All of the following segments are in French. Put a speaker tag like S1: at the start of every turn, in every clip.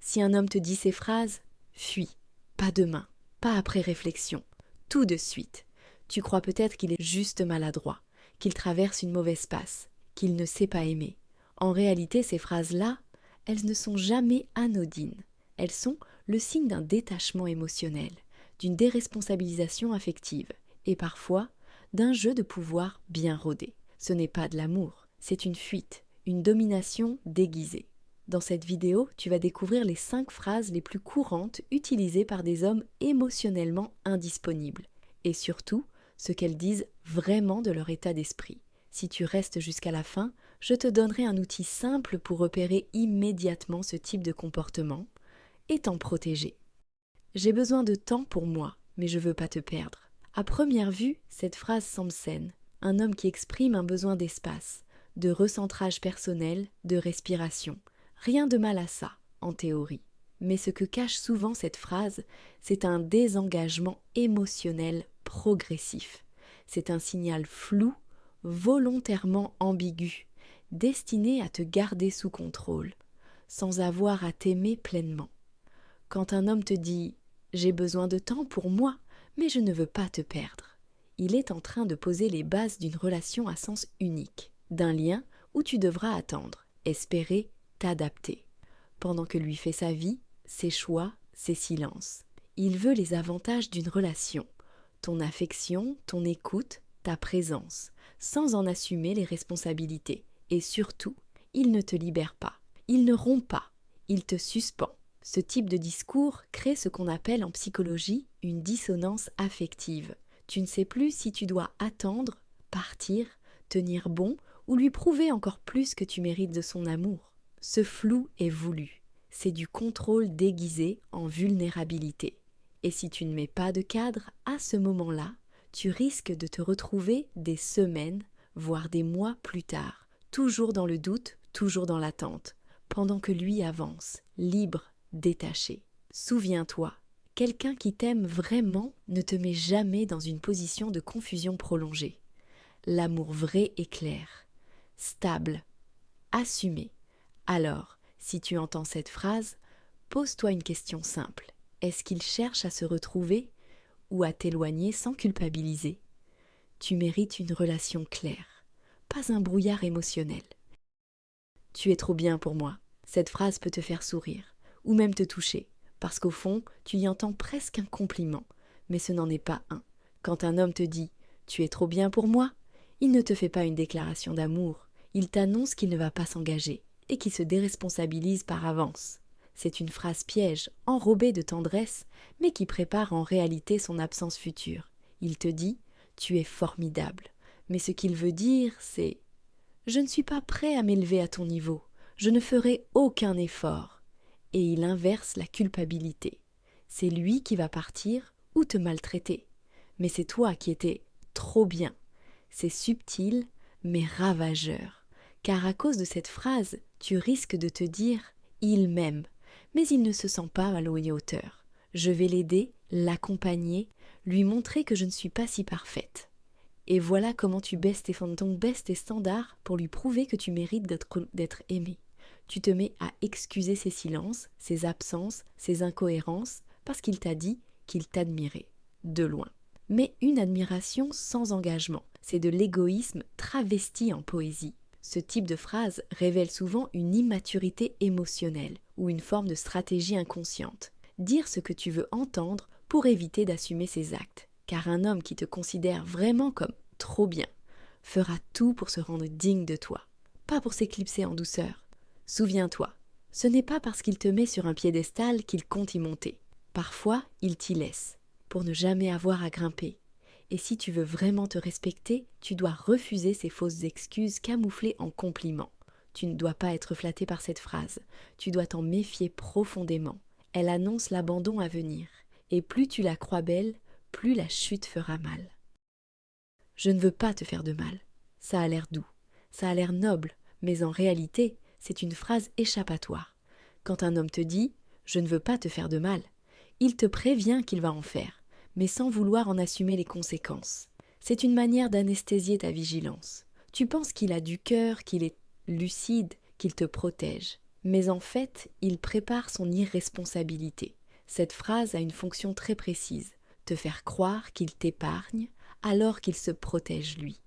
S1: Si un homme te dit ces phrases, fuis. Pas demain, pas après réflexion, tout de suite. Tu crois peut-être qu'il est juste maladroit, qu'il traverse une mauvaise passe, qu'il ne sait pas aimer. En réalité, ces phrases-là, elles ne sont jamais anodines. Elles sont le signe d'un détachement émotionnel, d'une déresponsabilisation affective et parfois d'un jeu de pouvoir bien rodé. Ce n'est pas de l'amour, c'est une fuite, une domination déguisée. Dans cette vidéo, tu vas découvrir les 5 phrases les plus courantes utilisées par des hommes émotionnellement indisponibles et surtout ce qu'elles disent vraiment de leur état d'esprit. Si tu restes jusqu'à la fin, je te donnerai un outil simple pour repérer immédiatement ce type de comportement et t'en protéger. J'ai besoin de temps pour moi, mais je veux pas te perdre. À première vue, cette phrase semble saine. Un homme qui exprime un besoin d'espace, de recentrage personnel, de respiration. Rien de mal à ça, en théorie. Mais ce que cache souvent cette phrase, c'est un désengagement émotionnel progressif. C'est un signal flou, volontairement ambigu, destiné à te garder sous contrôle, sans avoir à t'aimer pleinement. Quand un homme te dit « j'ai besoin de temps pour moi, mais je ne veux pas te perdre », il est en train de poser les bases d'une relation à sens unique, d'un lien où tu devras attendre, espérer, t'adapter, pendant que lui fait sa vie, ses choix, ses silences. Il veut les avantages d'une relation, ton affection, ton écoute, ta présence, sans en assumer les responsabilités. Et surtout, il ne te libère pas, il ne rompt pas, il te suspend. Ce type de discours crée ce qu'on appelle en psychologie une dissonance affective. Tu ne sais plus si tu dois attendre, partir, tenir bon ou lui prouver encore plus que tu mérites de son amour. Ce flou est voulu. C'est du contrôle déguisé en vulnérabilité. Et si tu ne mets pas de cadre à ce moment-là, tu risques de te retrouver des semaines, voire des mois plus tard, toujours dans le doute, toujours dans l'attente, pendant que lui avance, libre, détaché. Souviens-toi, quelqu'un qui t'aime vraiment ne te met jamais dans une position de confusion prolongée. L'amour vrai est clair, stable, assumé. Alors, si tu entends cette phrase, pose-toi une question simple. Est-ce qu'il cherche à se retrouver ou à t'éloigner sans culpabiliser? Tu mérites une relation claire, pas un brouillard émotionnel. Tu es trop bien pour moi. Cette phrase peut te faire sourire, ou même te toucher, parce qu'au fond, tu y entends presque un compliment, mais ce n'en est pas un. Quand un homme te dit « tu es trop bien pour moi », il ne te fait pas une déclaration d'amour, il t'annonce qu'il ne va pas s'engager, et qu'il se déresponsabilise par avance. C'est une phrase piège, enrobée de tendresse, mais qui prépare en réalité son absence future. Il te dit « tu es formidable », mais ce qu'il veut dire, c'est « je ne suis pas prêt à m'élever à ton niveau, je ne ferai aucun effort ». Et il inverse la culpabilité. C'est lui qui va partir ou te maltraiter. Mais c'est toi qui étais trop bien. C'est subtil, mais ravageur. Car à cause de cette phrase, tu risques de te dire « il m'aime », mais il ne se sent pas à la hauteur. Je vais l'aider, l'accompagner, lui montrer que je ne suis pas si parfaite. Et voilà comment tu baisses tes standards pour lui prouver que tu mérites d'être aimé. Tu te mets à excuser ses silences, ses absences, ses incohérences, parce qu'il t'a dit qu'il t'admirait, de loin. Mais une admiration sans engagement, c'est de l'égoïsme travesti en poésie. Ce type de phrase révèle souvent une immaturité émotionnelle ou une forme de stratégie inconsciente. Dire ce que tu veux entendre pour éviter d'assumer ses actes. Car un homme qui te considère vraiment comme trop bien fera tout pour se rendre digne de toi, pas pour s'éclipser en douceur. Souviens-toi, ce n'est pas parce qu'il te met sur un piédestal qu'il compte y monter. Parfois, il t'y laisse, pour ne jamais avoir à grimper. Et si tu veux vraiment te respecter, tu dois refuser ces fausses excuses camouflées en compliments. Tu ne dois pas être flatté par cette phrase, tu dois t'en méfier profondément. Elle annonce l'abandon à venir, et plus tu la crois belle, plus la chute fera mal. Je ne veux pas te faire de mal. Ça a l'air doux, ça a l'air noble, mais en réalité, c'est une phrase échappatoire. Quand un homme te dit « je ne veux pas te faire de mal », il te prévient qu'il va en faire, mais sans vouloir en assumer les conséquences. C'est une manière d'anesthésier ta vigilance. Tu penses qu'il a du cœur, qu'il est lucide, qu'il te protège. Mais en fait, il prépare son irresponsabilité. Cette phrase a une fonction très précise, te faire croire qu'il t'épargne alors qu'il se protège lui.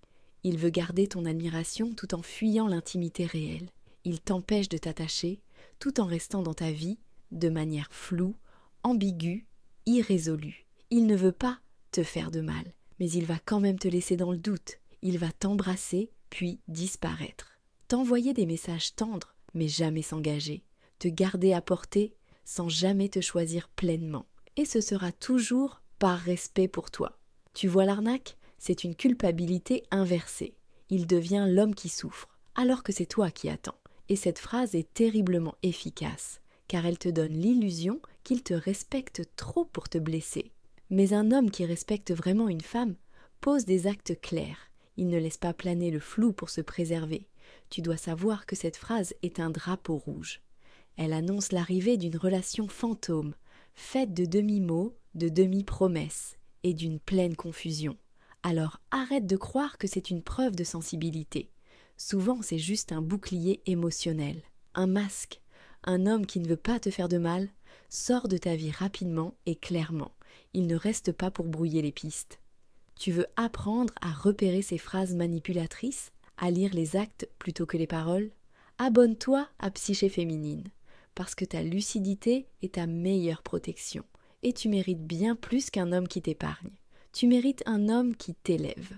S1: Il veut garder ton admiration tout en fuyant l'intimité réelle. Il t'empêche de t'attacher tout en restant dans ta vie de manière floue, ambiguë, irrésolue. Il ne veut pas te faire de mal, mais il va quand même te laisser dans le doute. Il va t'embrasser puis disparaître. T'envoyer des messages tendres, mais jamais s'engager. Te garder à portée sans jamais te choisir pleinement. Et ce sera toujours par respect pour toi. Tu vois l'arnaque ? C'est une culpabilité inversée. Il devient l'homme qui souffre, alors que c'est toi qui attends. Et cette phrase est terriblement efficace, car elle te donne l'illusion qu'il te respecte trop pour te blesser. Mais un homme qui respecte vraiment une femme pose des actes clairs. Il ne laisse pas planer le flou pour se préserver. Tu dois savoir que cette phrase est un drapeau rouge. Elle annonce l'arrivée d'une relation fantôme, faite de demi-mots, de demi-promesses et d'une pleine confusion. Alors arrête de croire que c'est une preuve de sensibilité. Souvent c'est juste un bouclier émotionnel, un masque. Un homme qui ne veut pas te faire de mal sort de ta vie rapidement et clairement. Il ne reste pas pour brouiller les pistes. Tu veux apprendre à repérer ces phrases manipulatrices, à lire les actes plutôt que les paroles ? Abonne-toi à Psyché Féminine, parce que ta lucidité est ta meilleure protection. Et tu mérites bien plus qu'un homme qui t'épargne. Tu mérites un homme qui t'élève.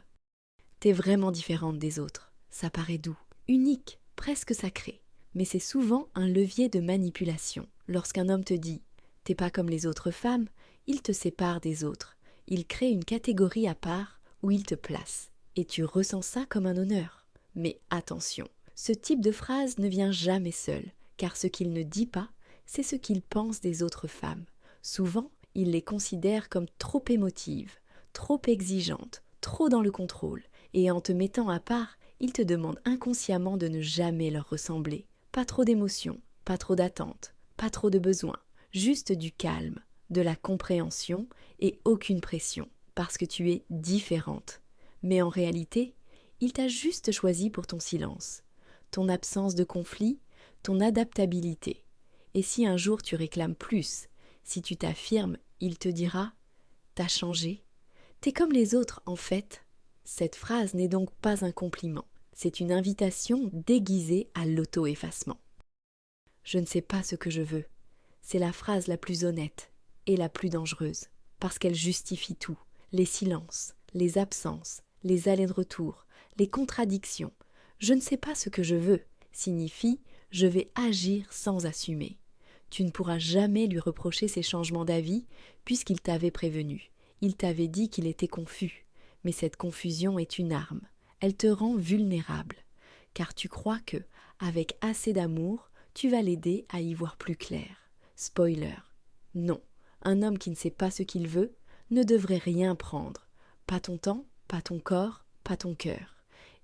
S1: T'es vraiment différente des autres. Ça paraît doux, unique, presque sacré. Mais c'est souvent un levier de manipulation. Lorsqu'un homme te dit « t'es pas comme les autres femmes », il te sépare des autres. Il crée une catégorie à part où il te place. Et tu ressens ça comme un honneur. Mais attention, ce type de phrase ne vient jamais seul, car ce qu'il ne dit pas, c'est ce qu'il pense des autres femmes. Souvent, il les considère comme trop émotives, trop exigeantes, trop dans le contrôle. Et en te mettant à part, il te demande inconsciemment de ne jamais leur ressembler. Pas trop d'émotions, pas trop d'attentes, pas trop de besoins, juste du calme, de la compréhension et aucune pression, parce que tu es différente. Mais en réalité, il t'a juste choisi pour ton silence, ton absence de conflit, ton adaptabilité. Et si un jour tu réclames plus, si tu t'affirmes, il te dira « t'as changé ». T'es comme les autres en fait. Cette phrase n'est donc pas un compliment, c'est une invitation déguisée à l'auto-effacement. Je ne sais pas ce que je veux. C'est la phrase la plus honnête et la plus dangereuse, parce qu'elle justifie tout, les silences, les absences, les allers-retours, les contradictions. Je ne sais pas ce que je veux signifie je vais agir sans assumer. Tu ne pourras jamais lui reprocher ses changements d'avis puisqu'il t'avait prévenu. Il t'avait dit qu'il était confus. Mais cette confusion est une arme. Elle te rend vulnérable. Car tu crois que, avec assez d'amour, tu vas l'aider à y voir plus clair. Spoiler. Non. Un homme qui ne sait pas ce qu'il veut ne devrait rien prendre. Pas ton temps, pas ton corps, pas ton cœur.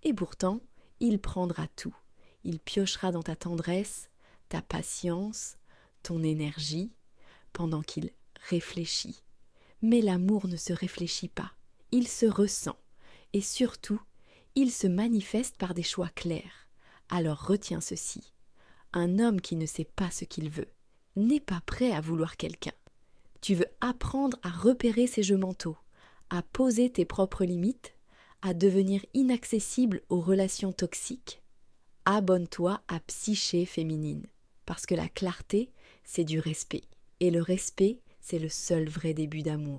S1: Et pourtant, il prendra tout. Il piochera dans ta tendresse, ta patience, ton énergie, pendant qu'il réfléchit. Mais l'amour ne se réfléchit pas, il se ressent. Et surtout, il se manifeste par des choix clairs. Alors retiens ceci. Un homme qui ne sait pas ce qu'il veut n'est pas prêt à vouloir quelqu'un. Tu veux apprendre à repérer ces jeux mentaux, à poser tes propres limites, à devenir inaccessible aux relations toxiques. Abonne-toi à Psyché Féminine, parce que la clarté, c'est du respect. Et le respect, c'est le seul vrai début d'amour.